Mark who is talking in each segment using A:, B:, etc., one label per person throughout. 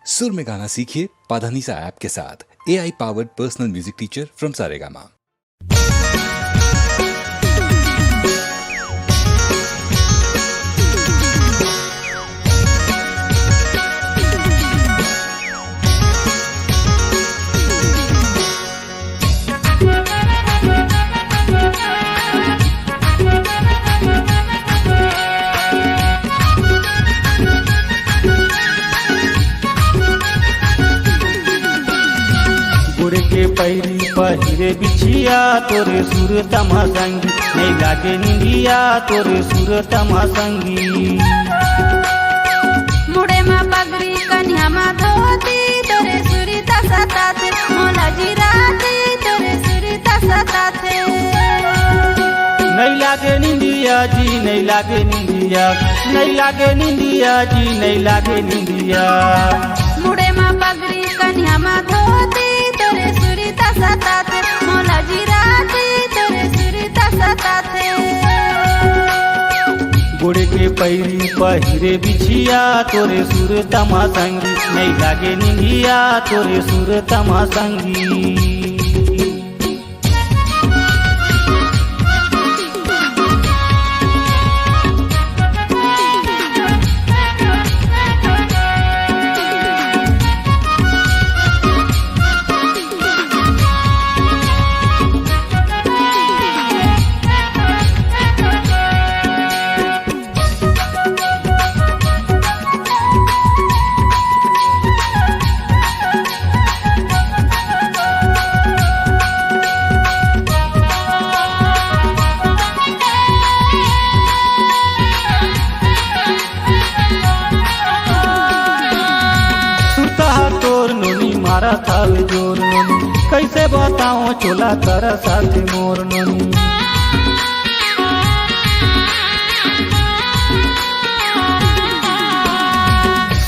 A: सुर में गाना सीखिए पाधानीसा ऐप के साथ। AI powered personal music teacher from Saregama.
B: गुड़ के पैरी पहिरे बिछिया तोरे सुर तमासंगी, नहीं लागे निंदिया तोरे सुर तमासंगी।
C: मुड़े में पगड़ी कन्या में धोती तोरे सुरीता सताते, मोला जिराती तोरे सुरीता सताते।
B: नहीं लागे निंदिया जी, नहीं लागे निंदिया, नहीं लागे निंदिया जी, नहीं लागे निंदिया।
C: मुड़े में पगड़ी कन्या में धोती तोरे सुरीता सताते, मोला जिराती तोरे सुरीता सताते।
B: गुड़ के पैरी पहिरे बिछिया तोरे सुर तमासंगी, नहीं लागे निंदिया तोरे सुर तमासंगी। मारा थावे जोर नोनी, कैसे बताऊं चोला कर साथ मोर नोनी।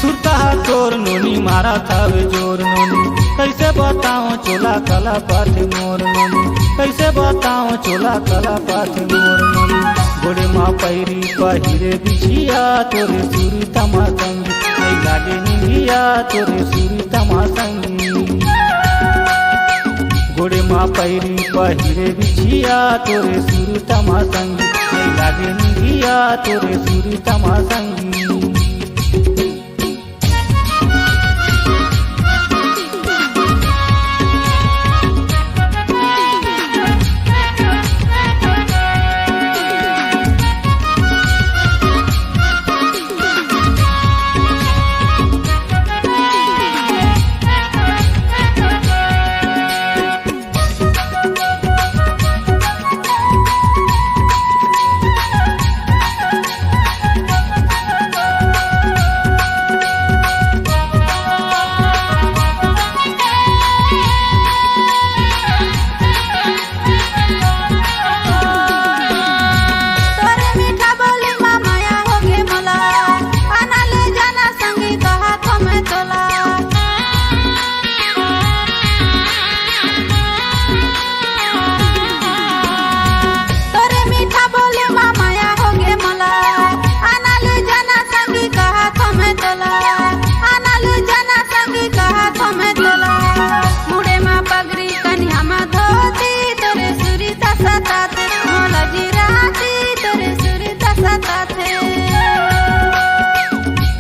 B: सुरता तोर नोनी मारा थावे जोर नोनी, कैसे बताऊं चोला कला पाथ मोर नोनी, कैसे बताऊं चोला कला पाथ मोर नोनी। गोड़े माँ पैरी पहिरे बिछिया तोरे सुरी तमासंगी, नहीं लागे निंदिया तोरे सुरी तमासंगी। गोड़े माँ पैरी पहिरे बिछिया तोरे सुरी तमासंगी, नहीं लागे निंदिया तोरे सुरी तमासंगी।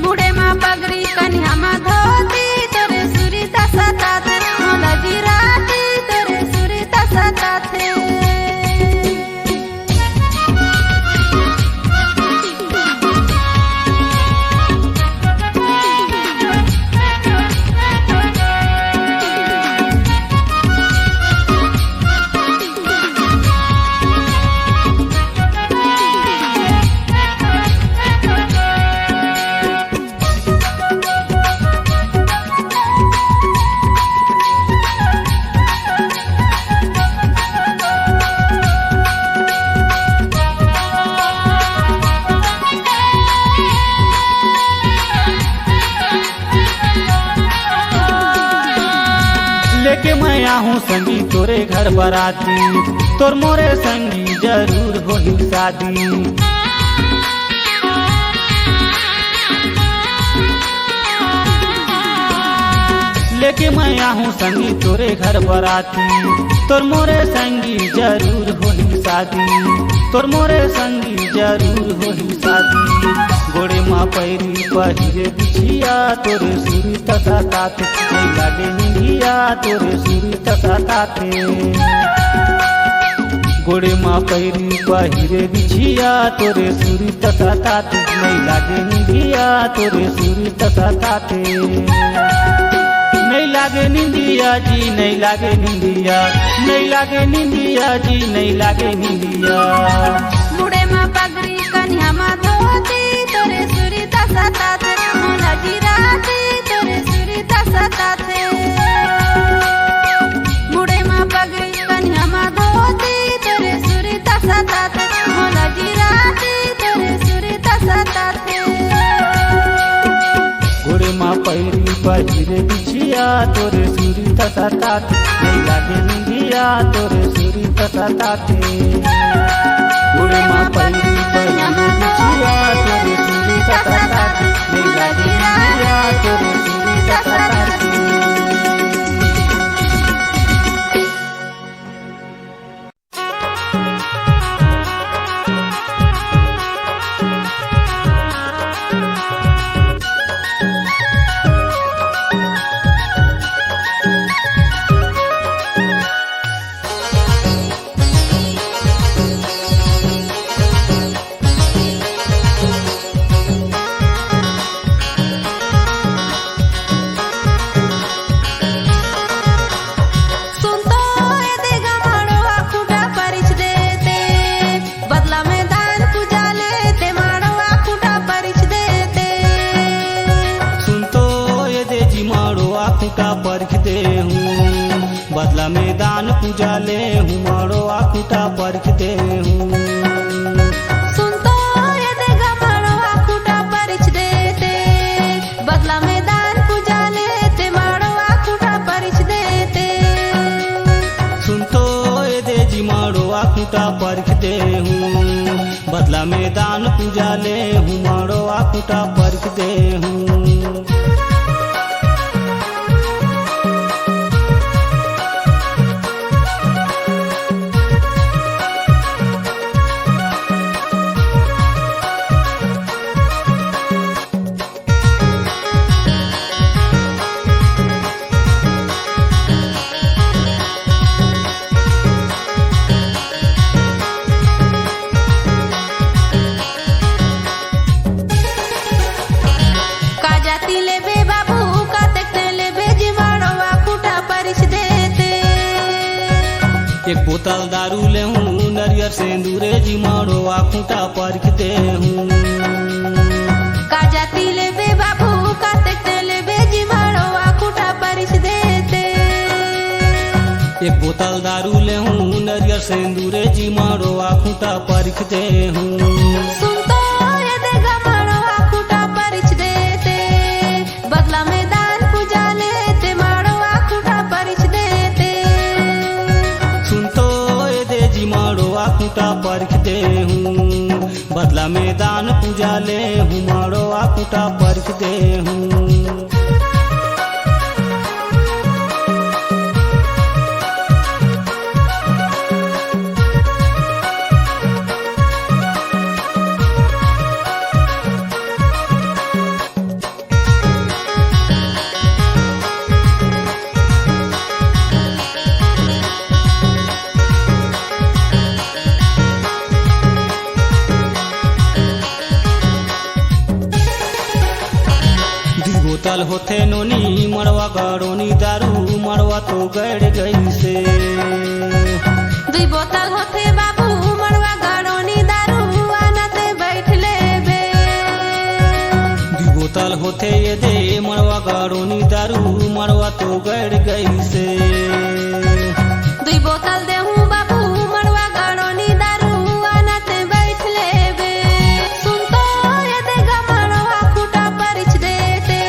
C: मुड़े में पगड़ी कन्या में धोती तोरे सुरीता सताते, मोला जिराती तोरे सुरीता सताते। लेके मैं आहूँ संगी तोरे घर बराती, तोर मोरे संगी जरूर होही शादी।
B: लेके मैं आहूँ संगी तोरे घर बराती। तोर मोरे संगी जरूर होही शादी, तोर मोरे संगी जरूर होही शादी। गोड़े माँ पैरी पहिरे बिछिया तोरे सुरी तथा ताते, नहीं लागे निंदिया तोरे सुरी तथा ताते। गोड़े माँ पैरी पहिरे बिछिया तोरे सुरी तथा ताते, नहीं लागे निंदिया तोरे सुरी तथा ताते। नहीं लागे निंदिया जी नहीं लागे निंदिया, नहीं लागे निंदिया जी नहीं लागे निंदिया।
C: मुड़े माँ पगड़ी कन्या माँ धोती तोरे सुरी तसा ताते, मोला गिराती तोरे सुरी तसा ताते। मुड़े माँ पगड़ी कन्या माँ धोती तोरे सुरी तसा ताते, मोला गिराती तोरे सुरी तसा ताते।
B: गोड़े माँ पैरी पहिरे बिछिया तोरे सुरी तथा ताते, नहीं लागे निंदिया तोरे सुरी तथा ताते। गोड़े माँ पैरी पहिरे बिछिया तोरे सुरी तथा ताते, नहीं लागे निंदिया तोरे सुरी तथा ताते। बदला में दान पूजा ले हूँ, मारो आखूटा परख दे हूँ।
C: सुन तो ये देगा मारो आखूटा परिच देते, बदला में दान पूजा लेते मारो आखूटा परिच देते।
B: सुन तो ये दे जी मारो आखूटा परख दे हूँ, बदला में दान पूजा ले हूँ, मारो आखूटा परख दे हूँ। एक बोतल दारू ले हूँ, नरियर सेंदूरे जी मारो आखूटा परख दे हूँ।
C: का जाती ले बे बाबू का देखते ले बे जी मारो आखूटा परिच देते।
B: एक बोतल दारू ले हूँ, नरियर सेंदूरे जी मारो आखूटा परख दे हूँ।
C: सुन तो ये देगा मारो आखूटा परिच देते, बदला में दान पूजा लेते मारो आखूटा परिच देते।
B: सुन तो ये दे जी मारो आखूटा परख दे हूँ, बदला में दान पूजा ले हूँ, मारो आखूटा परख दे हूँ। बोतल होथे नोनी मरवा गड़ोनी दारू, मरवा तो गड़ गई से।
C: दुई बोतल होथे बाबू मरवा गड़ोनी दारू, आनते बैठ ले बे।
B: दुई बोतल होथे ये दे मरवा गड़ोनी दारू, मरवा तो गड़ गई से।
C: दुई बोतल देहूँ बाबू मरवा गड़ोनी दारू, आनते बैठ ले बे। सुन तो ये देगा मारो आखूटा परिच देते,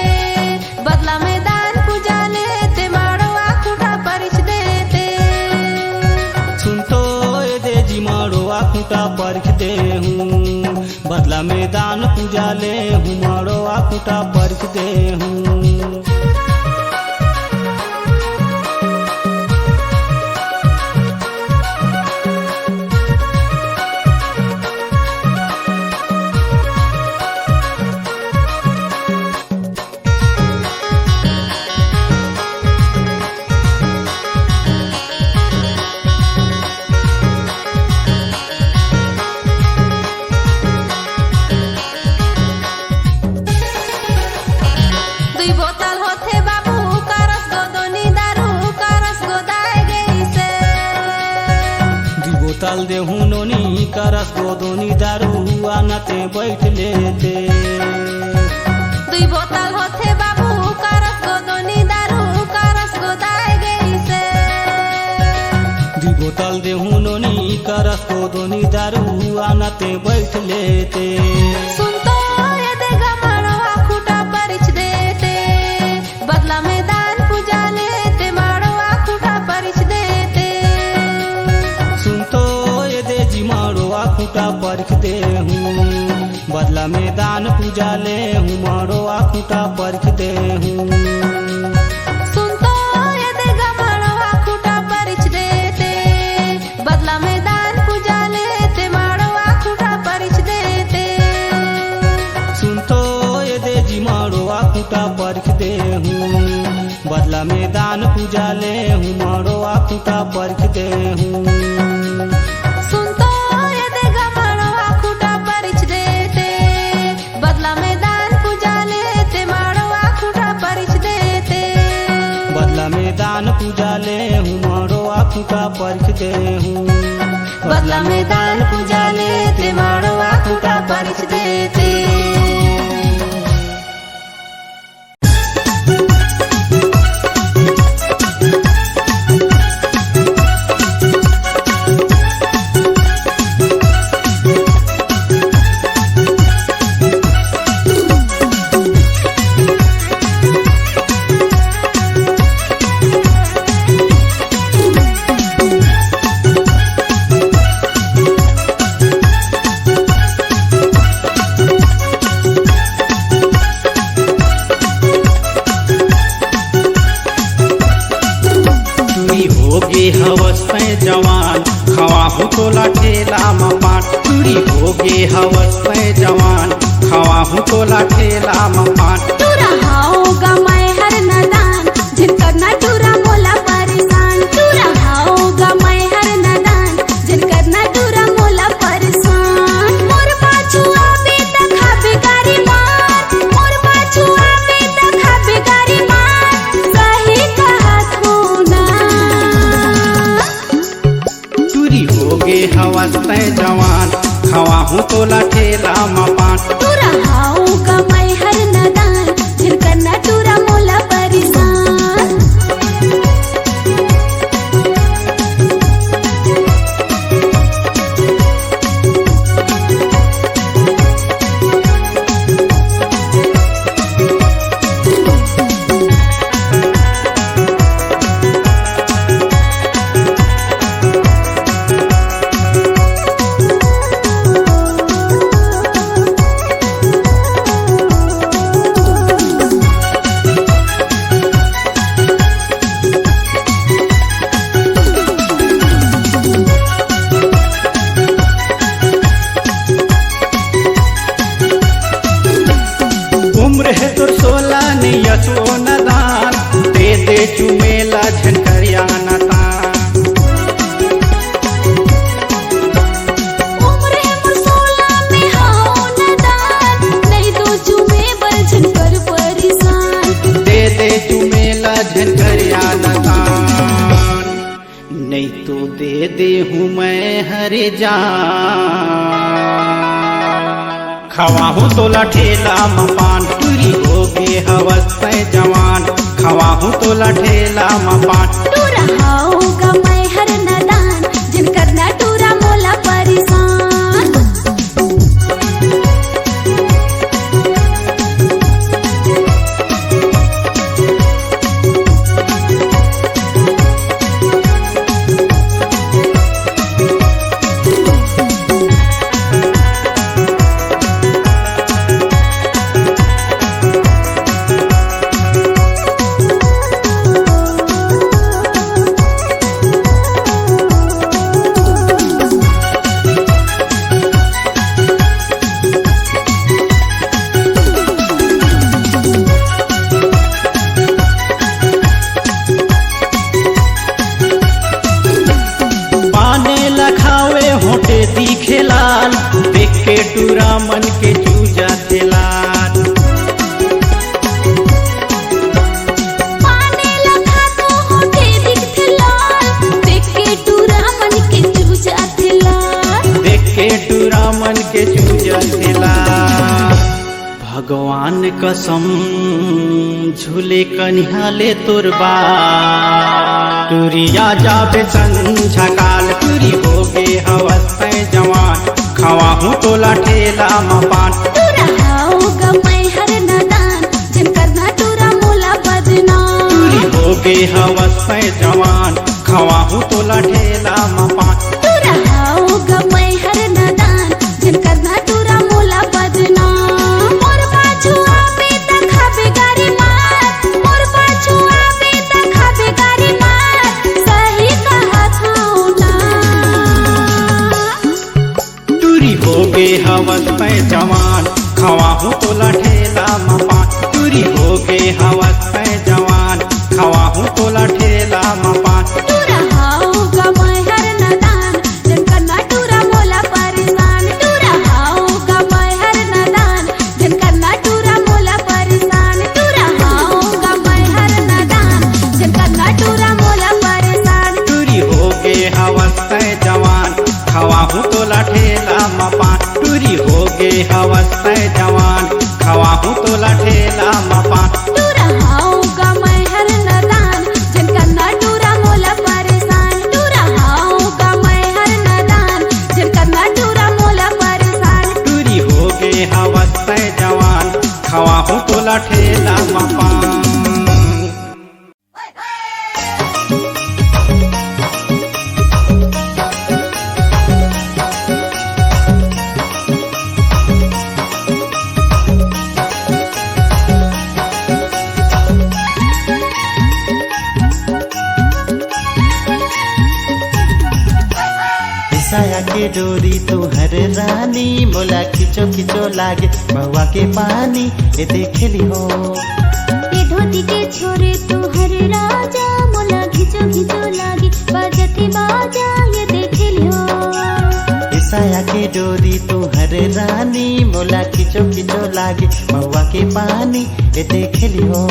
C: बदला में दान पूजा लेते मारो आखूटा परिच देते।
B: सुन तो ये दे जी मारो आखूटा परख दे हूँ, बदला में दान पूजा ले हूँ, मारो आखूटा परख दे हूँ। बोतल देहूं नोनी करस गोदोनी दारू आनते बैठ लेते।
C: दुई बोतल होथे बाबू करस गोदोनी दारू करस गोदाय गई से।
B: दुई बोतल देहूं नोनी करस गोदोनी दारू आनते बैठ लेते।
C: सुन तो ये देगा माड़वा खूटा परिच देते, बदला में दान पूजा लेते माड़वा खूटा परिच देते।
B: सुन तो ये दे जी माड़वा खूटा परख दे हूँ, बदला में दान पूजा ले हूँ माड़वा खूटा परख दे हूँ।
C: सुन तो ये देगा माड़वा खूटा परिच देते, बदला में दान पूजा लेते माड़वा खूटा परिच देते।
B: सुन तो ये दे जी माड़वा खूटा परख दे हूँ, बदला में दान पूजा ले हूँ माड़वा खूटा परख दे हूँ।
C: सुन तो ये देगा माड़वा खूटा परिच देते, बदला में दान पूजा लेते माड़वा खूटा परिच देते।
B: बदला में दान पूजा ले हूँ माड़वा खूटा परख दे हूँ।
C: बदला में दान पूजा लेते माड़वा खूटा परिच देते।
D: हवस में जवान खवाहू तोला ठेला मपान। चूड़ी होगे हवस में जवान खवाहू तोला ठेला मपान।
E: टूरा हाओगा मैं हर नदान जिनकर ना टूरा मोला परेशान। टूरा हाओगा मैं हर नदान जिनकर ना टूरा मोला परेशान। मोर पाछू आवे त खाबे गारी मार, मोर पाछू आवे त खाबे गारी मार। सही कहत हो ना।
D: चूड़ी होगे हवस में जवान खवाहू तोला ठेला मपान।
E: टूरा हाओगा मैं हर नदान जिनकर ना टूरा मोला परेशान।
D: उम्र है तोर 16 नियसो नदान दे दे चुमेला झनकरिया नतान।
E: उम्र है मोर 16 में हाओ नदान नहीं तो चुमे बलझन कर परेशान।
D: दे दे चुमेला झनकरिया नतान, नहीं तो दे दे हूँ मैं हरे जान। खवाहू तोला ठेला मपान। टूरी होगे हवस में जवान खवाहू तोला ठेला मपान।
E: टूरा हाओगा मैं हर नदान जिनकर ना टूरा मोला परेशान।
D: जान कसम झूले कन्हाले तुरबा टूरिया जाबे संझकाल टूरी हो गे हवस पे जवान खवा हूँ तोला ठेला मपान
E: टूरा हाओ गमै हर नदान जिन करना टूरा मोला बदनाम
D: टूरी हो गे हवस पे जवान खवा हूँ तोला ठेला मपान
E: टूरा हाओ गमै हर नदान जिन करना टूरा मोला बदनाम मोर पाछू आवे त खाबे गारी मार मोर पाछू आवे त खाबे गारी मार सही कहा था ना
D: टूरी हो गे हवस पे जवान खवा हूँ तोला ठेला मपान टूरी हो गे हवस पे जवान खवा हूँ तोला ठेला मपान
E: टूरा हाओ गमै हर नदान जिन करना टूरा मोला परेशान टूरा हाओ गमै हर नदान जिन करना टूरा मोला परेशान टूरा हाओ गमै हर नदान जिन करना टूरा मोला परेशान
D: टूरी हो गे हवस पे जवान खवा हूँ तोला ठेला मपान टूरी हो गे हवस पे जवान खवा हूँ तोला ठेला मपान
E: टूरा हाओ गमै हर नदान जिन करना टूरा मोला परेशान टूरा हाओ गमै हर नदान जिन करना टूरा मोला परेशान
D: टूरी हो गे हवस पे जवान खवा हूँ तोला ठेला मपान
F: साया के डोरी तुहर रानी मोला खिचो खिचो लागे महुआ के पानी ये देखेली हो
E: ये धोती के छोरे तू हर राजा मोला खिचो खिचो लागी बजती बाजा ये देख लियो
F: ये साया के डोरी तुहर रानी मोला खिचो खिचो लागे महुआ के पानी ये देखेली हो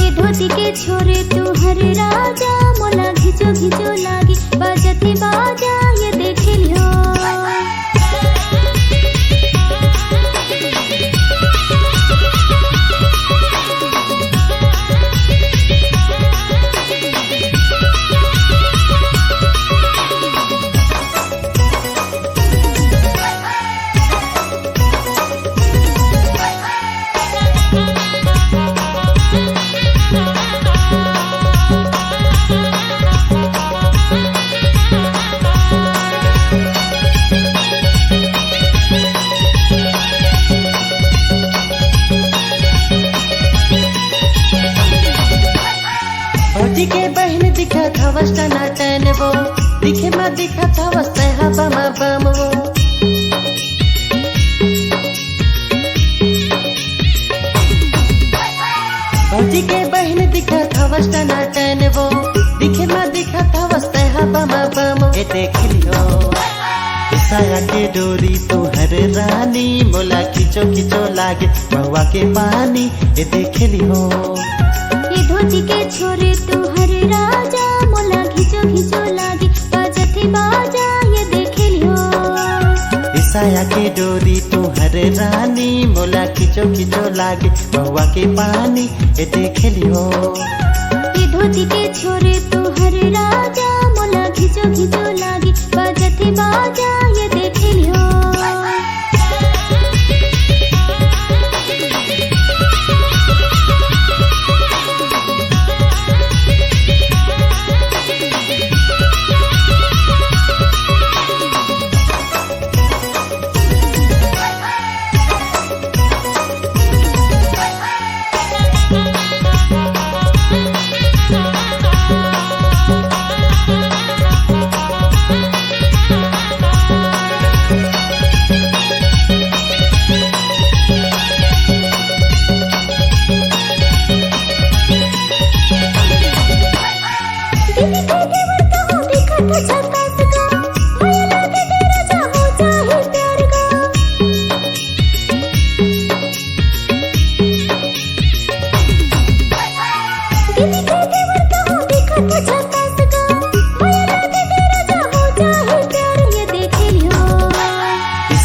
E: ये धोती के छोरे तू हर राजा मोला खिचो खिचो लागी बजती बाजा ये देख लियो
F: भौजी के बहन दिखा था वस्ता नाटन वो दिखे मा दिखा था वस्ता हवा मा बम वो भौजी के बहन दिखा था वस्ता नाटन वो दिखे मा दिखा था वस्ता हवा मा बम ये देख लियो साया के डोरी तुहर रानी मोला खिचो खिचो लागे महुआ के पानी ये देख लियो
E: ये धोती के छोरे तू हर राजा मोला खिचो खिचो लागी बजती बाजा ये देख लियो
F: साया के डोरी तुहर रानी मोला खिचो खिचो लागे महुआ के पानी ये देख लियो
E: ये धोती के छोरे तू हर राजा मोला खिचो खिचो लागी बजती बाजा ये देख लियो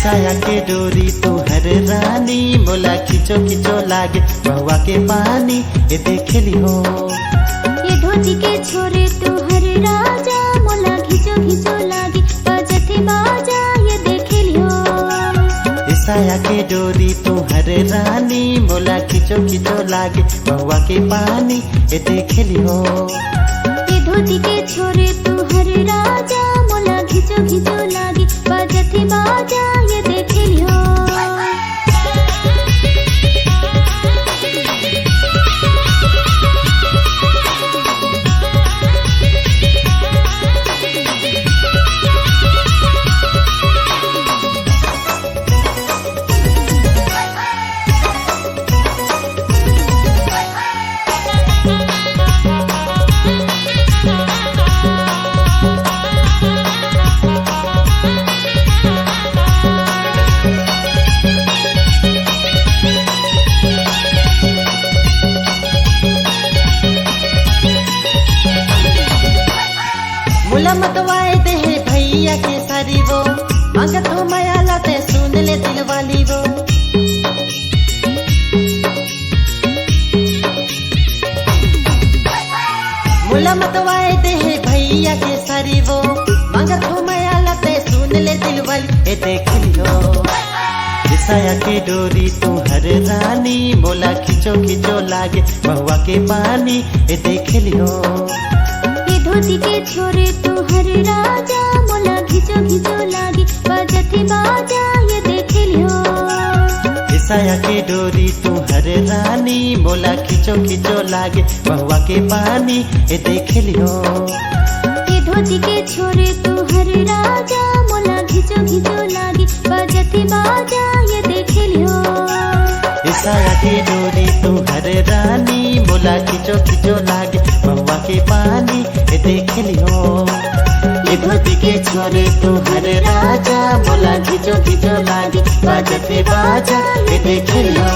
F: साया के डोरी तुहर रानी मोला खिचो खिचो खिचो लागे बहुआ के पानी ये देख ली हो।
E: ये धोती के छोरे तुहर राजा मोला खिचो खिचो लागी बजते बाजा ये देख लियो।
F: साया के डोरी तुहर रानी मोला खिचो खिचो लागे बहुआ के पानी ये देख ली हो।
E: ये धोती के छोरे तुहर राजा मोला खिचो खिचो लागी बजते बाजा ये देख लियो।
F: मुला मतवाए दे भैया के सारी वो मगर तो माया लाते सुन ले दिल वाली वो। मुला मतवाए दे भैया के सारी वो मगर तो माया लाते सुन ले दिल वाली ये देख लियो। साया के डोरी तुहर रानी मोला खिचो खिचो लागे बहुआ के पानी ये देख लियो।
E: ये धोती के छोरे तुहर राजा मोला खिचो खिचो लागी बजते बाजा ये देख लियो।
F: साया के डोरी तुहर रानी मोला खिचो खिचो लागे बहुआ के पानी ये देख लियो।
E: ये धोती के छोरे तुहर राजा मोला खिचो खिचो लागी बजते बाजा ये देख लियो।
F: साया के डोरी तुहर रानी मोला खिचो खिचो लागे बहुआ के पानी ये देख लियो। ये धोती के छोरे तुहर राजा मोला खिचो खिचो लागे बजते बाजा ये देख लियो।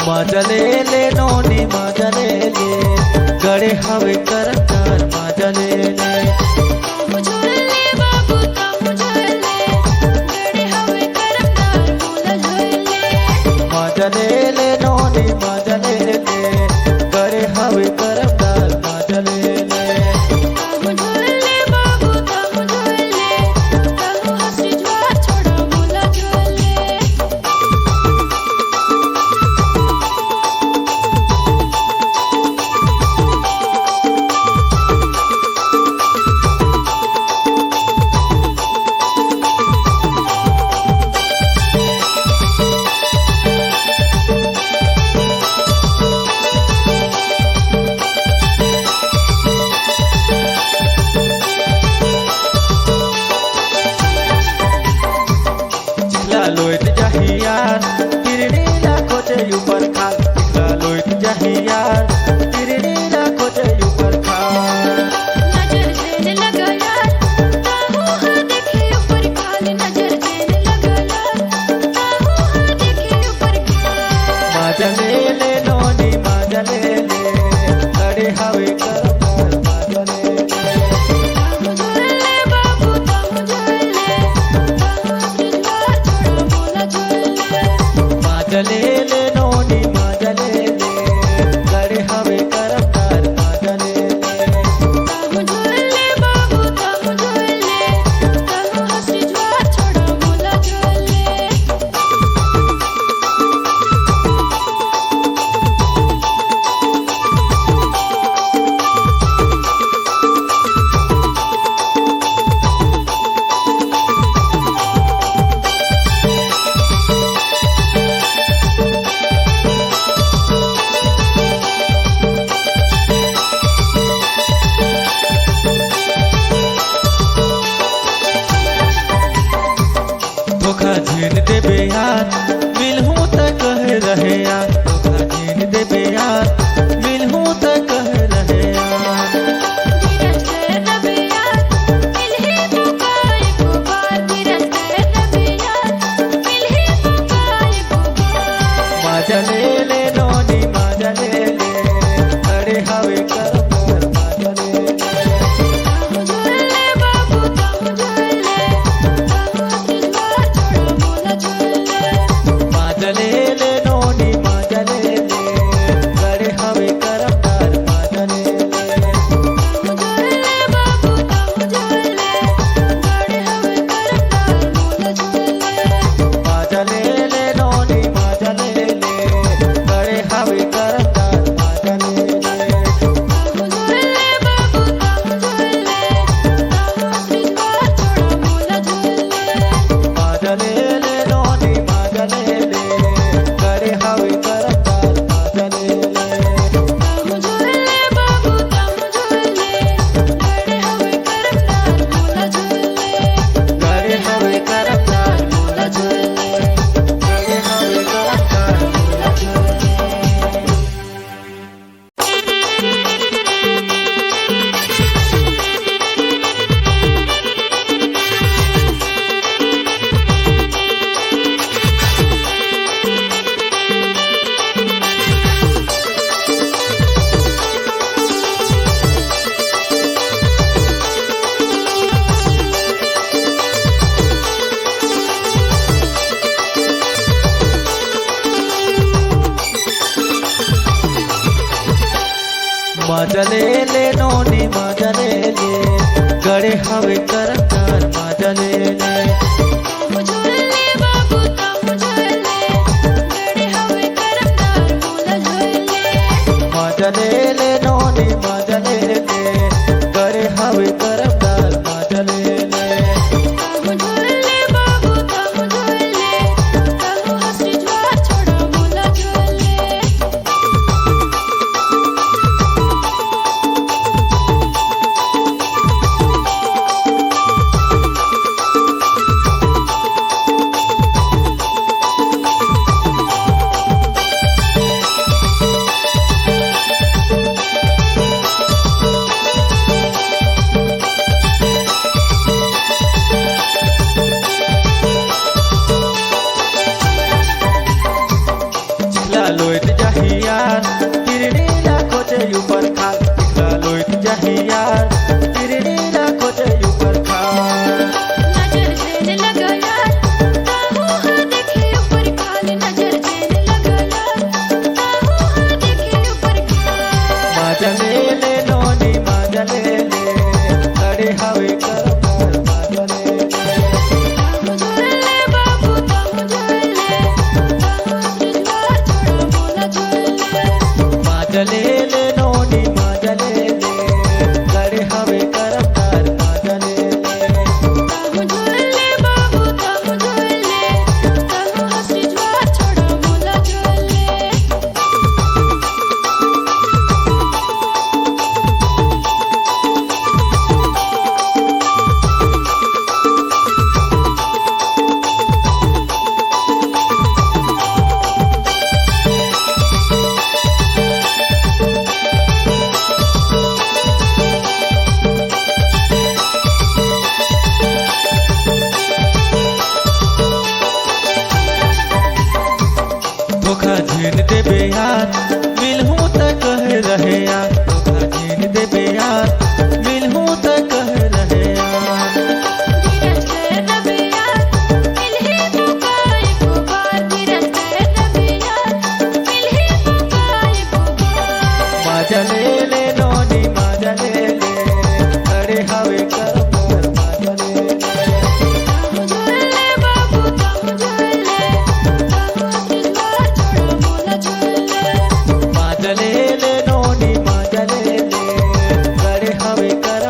B: मजले ले नोनी मजले ले गड़े हवे करतार मजले ले।
C: मुझले बाबू ता मुझले गड़े हवे करतार मोला झोले।
B: मजले ले नोनी मजले ले गड़े हवे करतार मजले ले।
C: मुझले बाबू ता मुझले कहूँ हंसी ज्वार छोड़ा मोला झोले।
B: लोट जहियार तिरनी ना खोजे ऊपर खाल लोट जहियार तिरनी ना खोजे ऊपर खाल।
C: नजर देने लगा यार ताहू हाँ देखे ऊपर खाल। नजर देने लगा यार ताहू हाँ देखे ऊपर खाल।
B: मजले ले नोनी मजले ले गड़े हवे करतार मजले ले।
C: मुझले बाबू ता मुझले कहूँ हंसी ज्वार छोड़ा मोला झोले।
B: मजले ले नोनी मजले ले गड़े हवे करतार मजले ले।
C: मुझले बाबू ता मुझले कहूँ हंसी ज्वार छोड़ा मोला झोले।
B: रहे यार धोखा झेल देबे यार मिलहूं त कह रहे यार
C: धीरज कर रबे यार मिलही मौका एको बार धीरज कर रबे यार मिलही मौका एको बार
B: माझ्या ले नोनी माझ्या ले अरे हवे कर माझ्या ले
C: झुले बाबू तम झुले तुझवार छोड़ा बोला झुले
B: माझ्या ले नोनी माझ्या ले अरे हवे कर माझ्या ले
C: झुले बाबू तम झुले बड़े हवे करतार बोला झुले
B: माझ्या ले नोनी माझ्या ले अरे हवे कर माझ्या ले
C: झुले बाबू तम झुले तुझवार छोड़ा बोला झुले
B: माझ्या ले नोनी माझ्या ले अरे हवे कर माझ्या ले
C: झुले बाबू तम झुले बड़े हवे करतार बोला झुले
B: अरे हवे कर
C: बोला झुले
B: अरे हवे कर माझ्या ले नोनी माझ्या ले गडे हवे करतार माझ्या ले
C: झुले बाबू तम झुले बड़े हवे करतार बोला झुले
B: माझ्या ले नोनी माझ्या ले गडे हवे करतार माझ्या ले
C: झुले बाबू तम झुले कहू हंसी ज्वार छोड़ा बोला झुले
B: चिखला लोहित जाही यार तिरडीला खोजे ऊपर खाल चिखला लोहित जाही यार तिरडीला खोजे ऊपर खाल
C: नजर जेने लगा यार ताहू हा देखे ऊपर खाल नजर जेने लगा यार ताहू हा देखे ऊपर खाल
B: माझ्या ले नोनी माझ्या ले अरे हवे कर माझ्या ले
C: झुले बाबू तम झुले तुझवार छोड़ा बोला झुले
B: माझ्या ले नोनी माझ्या ले अरे हवे कर माझ्या ले
C: झुले बाबू तम झुले कहू हंसी ज्वार छोड़ा बोला झुले
B: धोखा झेल देबे यार मिलहूं त कह रहे यार धोखा झेल देबे यार मिलहूं त कह रहे यार
C: धीरज कर रबे यार मिलही मौका एको बार धीरज कर रबे यार मिलही मौका एको बार
B: माझ्या ले नोनी माझ्या ले अरे हवे कर माझ्या ले
C: झुले बाबू तम झुले कहू हंसी ज्वार छोड़ा बोला झुले
B: माझ्या ले नोनी माझ्या ले अरे हवे कर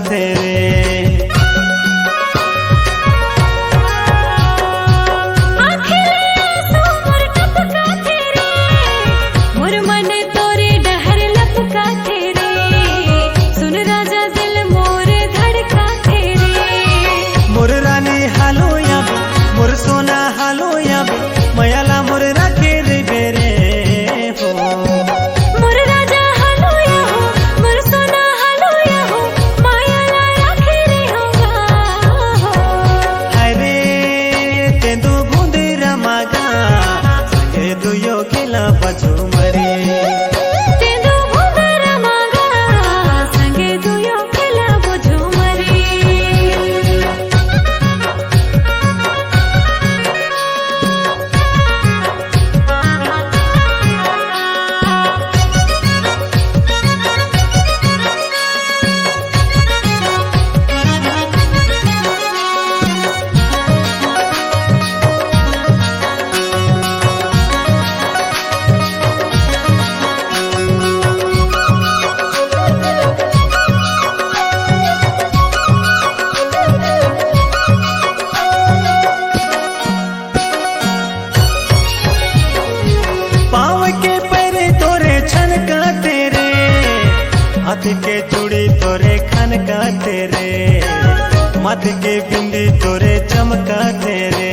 F: तेरे हाथ के चूड़ी तोरे खन का तेरे, मथ के बिंदी तोरे चमका तेरे।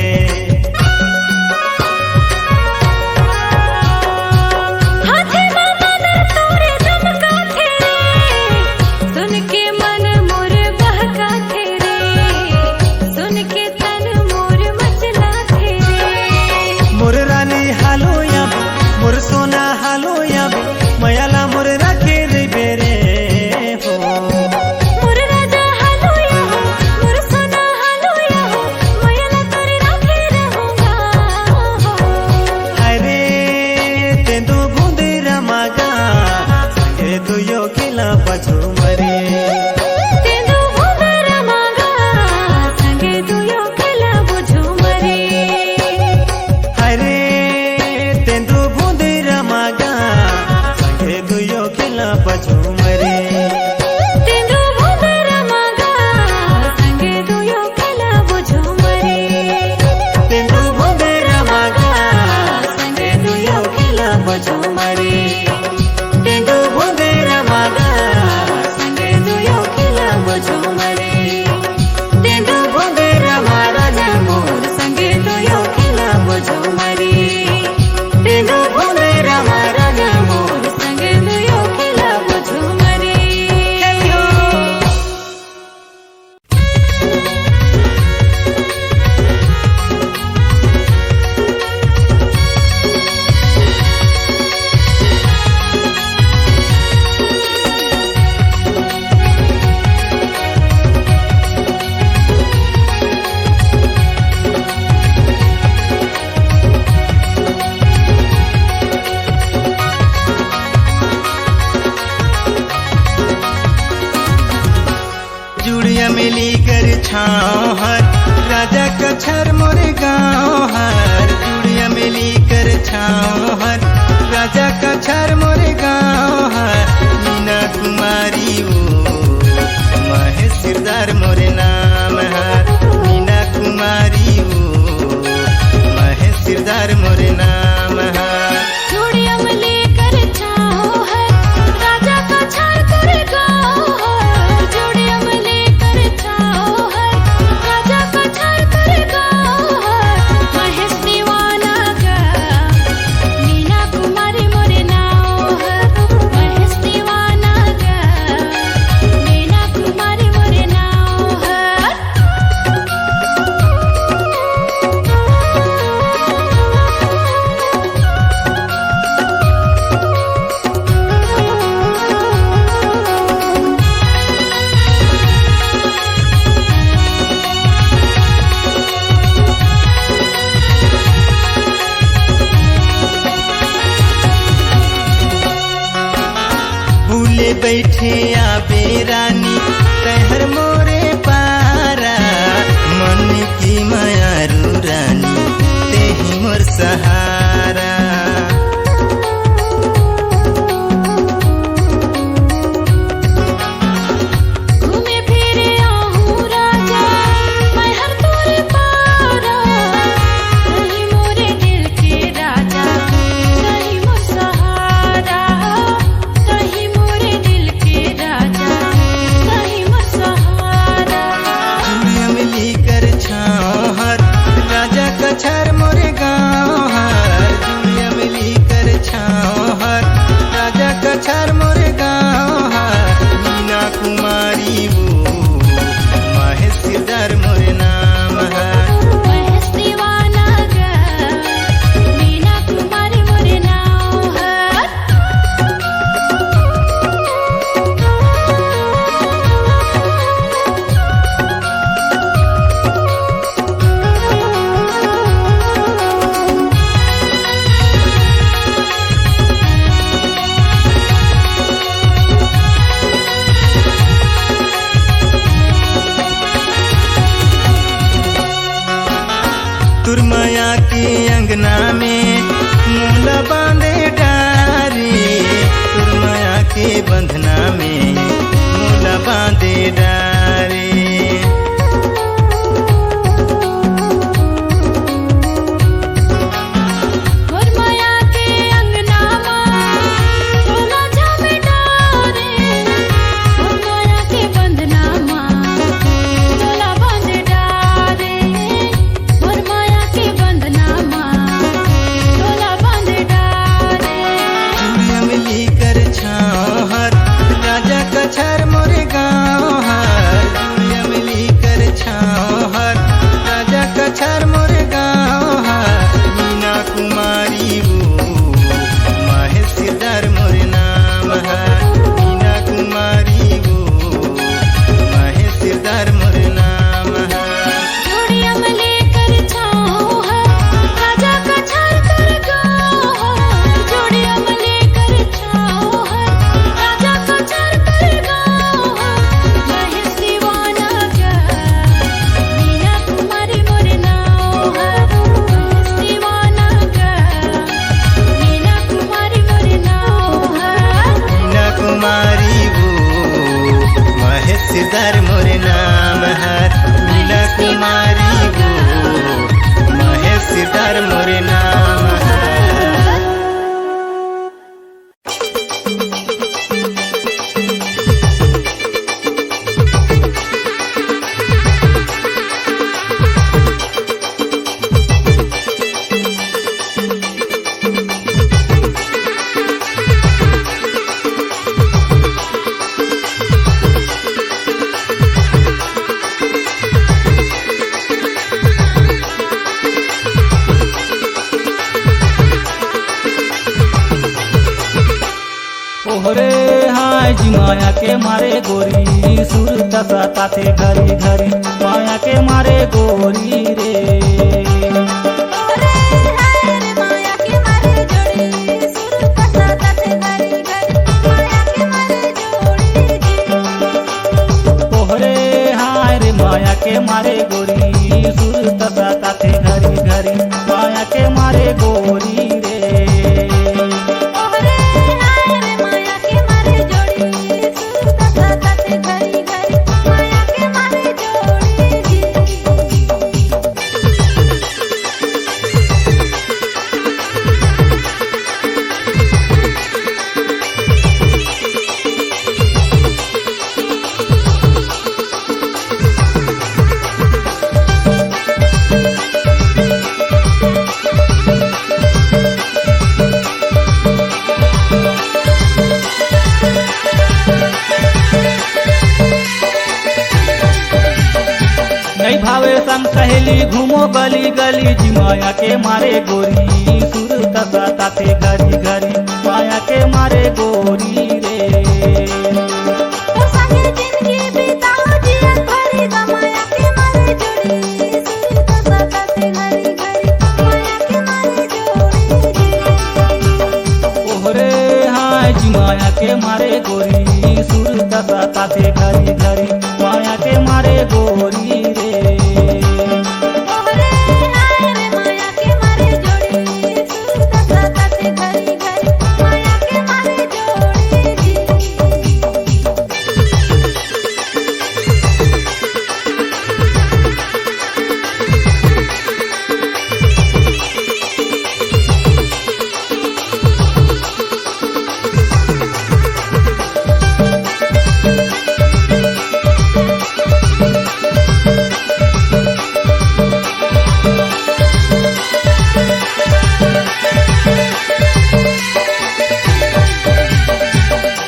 F: मिली कर छाँव हर राजा कछर मोरे गाँव हर, चूड़िया मिली कर छाँव हर राजा कछर मोरे गाँव हर। मीना कुमारी वो महेश सिरदार मोरे नाम हर, मीना कुमारी वो महेश सिरदार मोरे नाम हर। बैठे आबे रानी तहर मोरे पारा, मन की मायारू रानी तेही मोर सहारा। घूमे फिर महेशदार मोर नाम है मीना कुमारी गो महेशदार मोर नाम है।
B: ओहरे हाय जी माया के मारे गोरी सुर दशा ताते घरी घरी माया के मारे गोरी रे।
C: ओरे हाय रे माया के मारे जोड़ी सुर दशा ताते घरी घरी माया के मारे जोड़ी जी।
B: ओहरे हाय रे माया के मारे गोरी सुर दशा ताते घरी घरी माया के मारे गोरी रे।
C: ओरे हाय रे माया के मारे जोड़ी सुर दशा ताते घरी घरी माया के मारे जोड़ी जी।
B: नहीं भावे संग सहेली घूमो गली गली जी माया के मारे गोरी सुर दशा ताते घरी घरी माया के मारे गोरी रे।
C: ओ संगे जिंदगी बिताओ जीवन भरी ग माया के मारे जोड़ी सुर दशा ताते घरी घरी माया के मारे जोड़ी जी।
B: ओहरे हाय जी माया के मारे गोरी सुर दशा ताते घरी घरी माया के मारे गोरी रे।
C: ओहरे हाय रे माया के मारे जोड़ी सुर दशा ताते घरी घरी माया के मारे जोड़ी जी।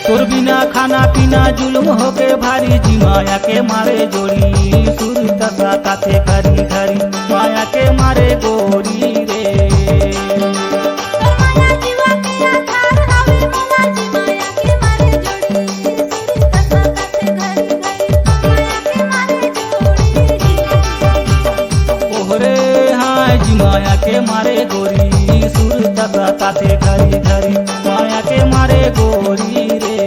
B: तोर बिना खाना पीना जुल्म होके भारी जी माया के मारे जोड़ी सुर दशा ताते घरी घरी माया के मारे गोरी रे।
C: ओ माया जीवा के आधार हवे मोला जी माया के मारे जोड़ी सुर दशा ताते घरी घरी माया के मारे जोड़ी जी।
B: ओहरे हाय जी माया के मारे गोरी सुर दशा ताते घरी घरी माया के मारे गोरी रे।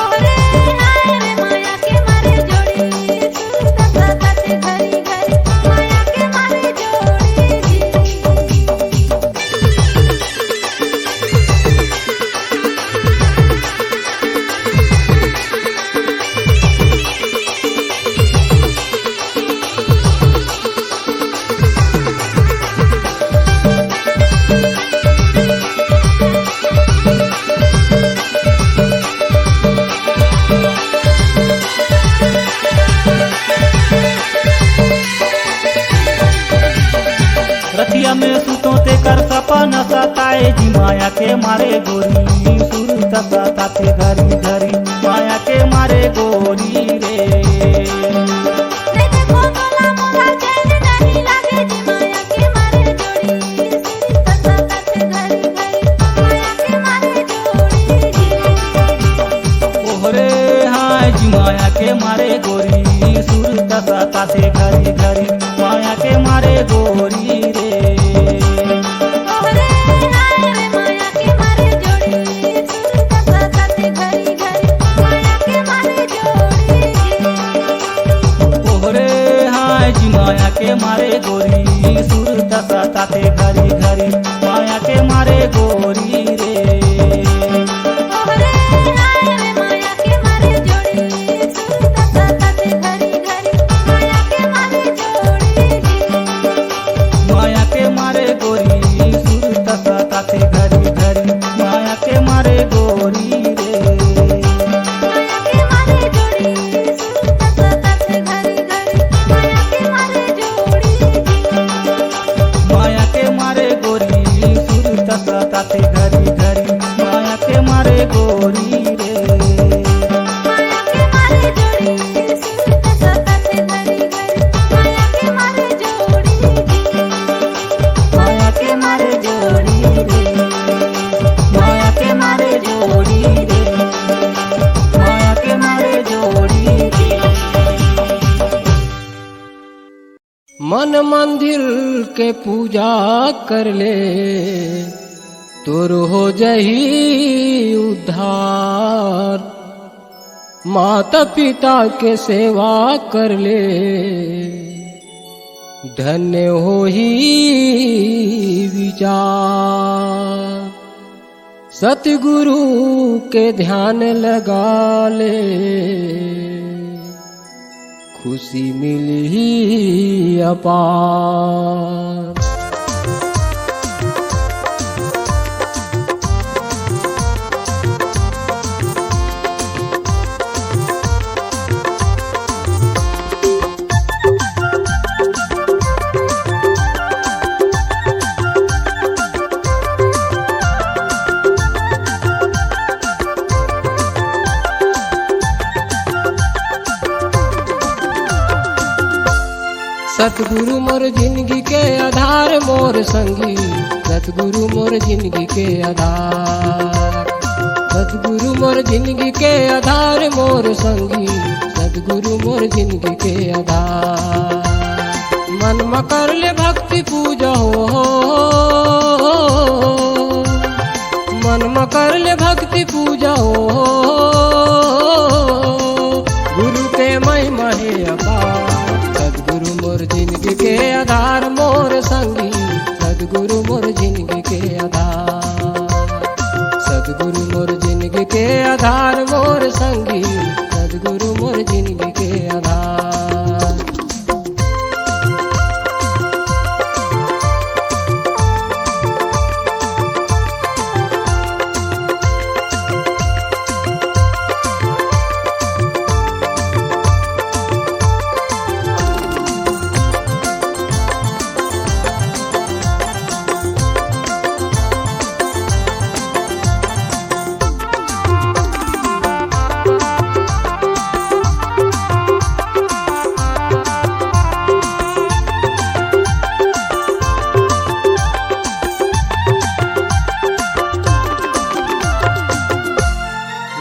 C: ओहरे हाय रे माया के मारे जोड़ी सुर दशा ताते घरी घरी माया के मारे जोड़ी जी।
B: रतिया में सुतो ते कर सपना सताए जी माया के मारे गोरी सुर दशा ताते घरी घरी माया के मारे गोरी रे।
C: देखे कोमला मोला चैन नहीं लागे जी माया के मारे जोड़ी सुर दशा ताते घरी घरी माया के मारे जोड़ी जी।
B: ओहरे हाय जी माया के मारे गोरी सुर दशा ताते घरी घरी माया के मारे गोरी रे।
C: ओहरे हाय रे माया के मारे जोड़ी सुर दशा ताते घरी घरी माया के मारे जोड़ी जी।
B: ओहरे हाय जी माया के मारे गोरी सुर दशा ताते घरी घरी माया के मारे गोरी रे।
C: ओहरे हाय रे माया के मारे जोड़ी
B: घरी घरी माया के मारे गोरी रे।
E: माया के मारे जोड़ी सुनत सताते घरी घरी माया के मारे जोड़ी
B: माया के मारे जोड़ी रे, माया के मारे जोड़ी रे, माया के मारे जोड़ी रे।
G: मन मंदिर के पूजा कर ले तोर हो जही उद्धार। माता पिता के सेवा कर ले धन्य हो ही विचार। सतगुरु के ध्यान लगा ले खुशी मिली अपार। सतगुरु मोर जिंदगी के आधार मोर संगी, सतगुरु मोर जिंदगी के आधार। सतगुरु मोर जिंदगी के आधार मोर संगी, सतगुरु मोर जिंदगी के आधार। मन में कर ले भक्ति पूजा हो, मन में कर ले भक्ति पूजा हो। गुरु के महिमा है अपार। सतगुरु मोर जिंदगी के आधार मोर संगी, सतगुरु मोर जिंदगी के आधार। सतगुरु मोर जिंदगी के आधार मोर संगी, सतगुरु मोर जिंदगी के आधार।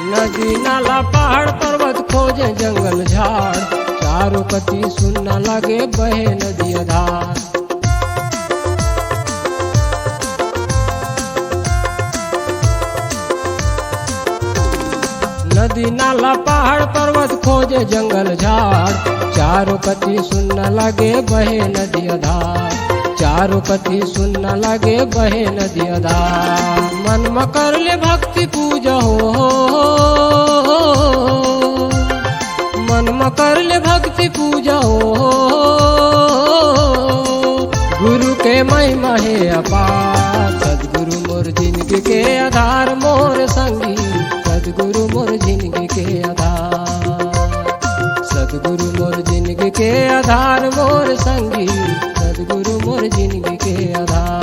G: नदी नाला पहाड़ पर्वत खोजे जंगल झाड़। चारों कती सुनना लगे बहे नदी धार। नदी नाला पहाड़ पर्वत खोजे जंगल झाड़। चारों कती सुनना लगे बहे नदी धार। चारों कती सुनना लगे बहे नदी धार। मन में कर ले भक्ति पूजा हो, मन में कर ले भक्ति पूजा हो। गुरु के महिमा है अपार। सतगुरु मोर जिंदगी के आधार मोर संगी, सतगुरु मोर जिंदगी के आधार। सतगुरु मोर जिंदगी के आधार मोर संगी, सतगुरु मोर जिंदगी के आधार।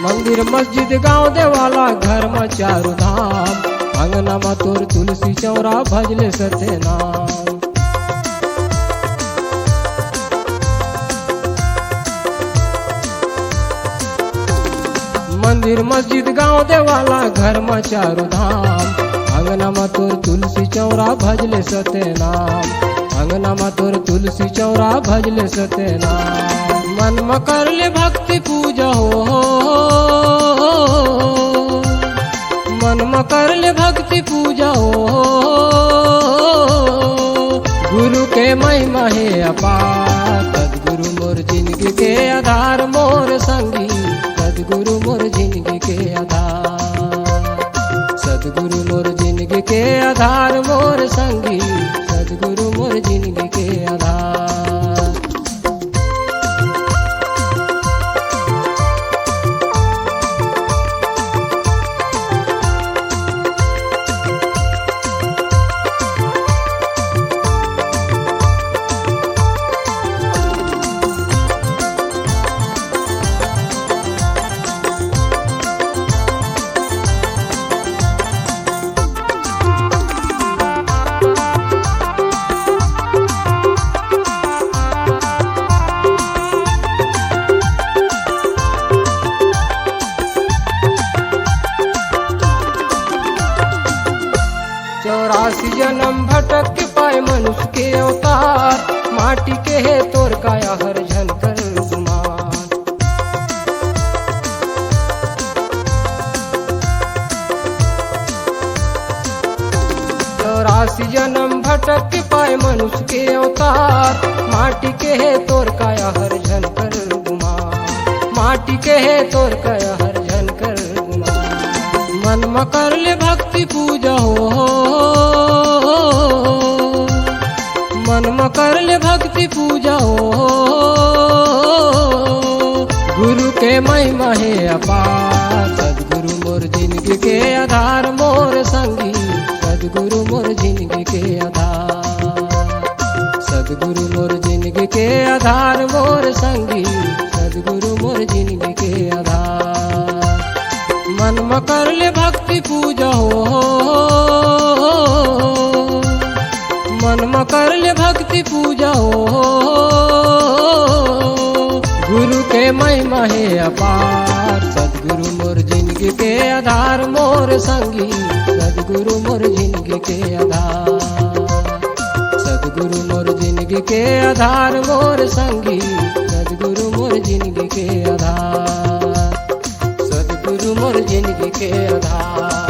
G: मंदिर मस्जिद गांव देवाला घर में चारू धाम। अंगना में तोर तुलसी चौरा भजले सत्य नाम। मंदिर मस्जिद गांव देवाला घर में चारू धाम। अंगना में तोर तुलसी चौरा भजले सत्य नाम। अंगना में तोर तुलसी चौरा भजले सत्य नाम। मन में कर ले भक्ति पूजा हो, मन में कर ले भक्ति पूजा हो। के महिमा है अपार सदगुरु मोर जिंदगी के आधार मोर संगी सदगुरु मोर जिंदगी के आधार सदगुरु मोर जिंदगी के आधार मोर संगी सदगुरु मोर जिंदगी के आधार। चौरासी जन्म भटक के पाए मनुष्य के अवतार माटी के है तोर काया हर झनकर गुमान। चौरासी जन्म भटक के पाए मनुष्य के अवतार माटी के है तोर काया हर झनकर गुमान माटी के है तोर काया हर झनकर गुमान। मन मकर ले भक्ति पूजा हो मन मकर ले भक्ति पूजा हो गुरु के महिमा है अपार सदगुरु मोर जिंदगी के आधार मोर संगी सदगुरु मोर जिंदगी के आधार सदगुरु मोर जिंदगी के आधार मोर संगी सदगुरु मोर जिंदगी के आधार। मन मकर ले भक्ति पूजा हो मन मकर ले भक्ति पूजा हो गुरु के महिमा है अपार सदगुरु मोर जिंदगी के आधार मोर संगी सदगुरु मोर जिंदगी के आधार सदगुरु मोर जिंदगी के आधार मोर संगी सदगुरु मोर जिंदगी के आधार सदगुरु मोर जिंदगी के आधार।